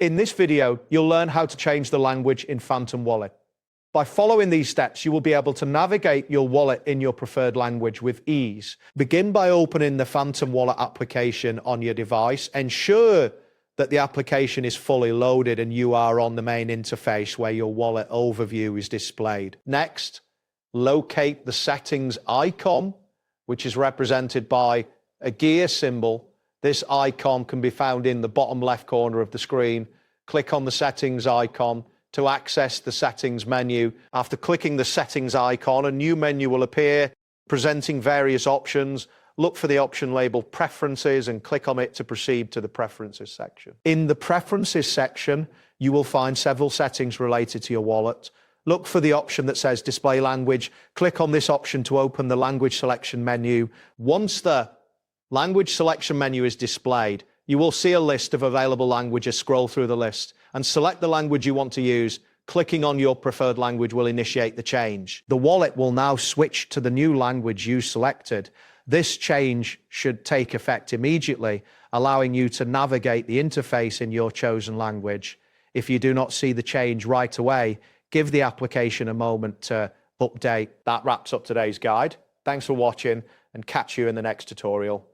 In this video, you'll learn how to change the language in Phantom Wallet. By following these steps, you will be able to navigate your wallet in your preferred language with ease. Begin by opening the Phantom Wallet application on your device. Ensure that the application is fully loaded and you are on the main interface where your wallet overview is displayed. Next, locate the settings icon, which is represented by a gear symbol. This icon can be found in the bottom left corner of the screen. Click on the settings icon to access the settings menu. After clicking the settings icon, a new menu will appear presenting various options. Look for the option labeled Preferences and click on it to proceed to the Preferences section. In the Preferences section, you will find several settings related to your wallet. Look for the option that says Display Language. Click on this option to open the language selection menu. Once the language selection menu is displayed, you will see a list of available languages. Scroll through the list and select the language you want to use. Clicking on your preferred language will initiate the change. The wallet will now switch to the new language you selected. This change should take effect immediately, allowing you to navigate the interface in your chosen language. If you do not see the change right away, give the application a moment to update. That wraps up today's guide. Thanks for watching and catch you in the next tutorial.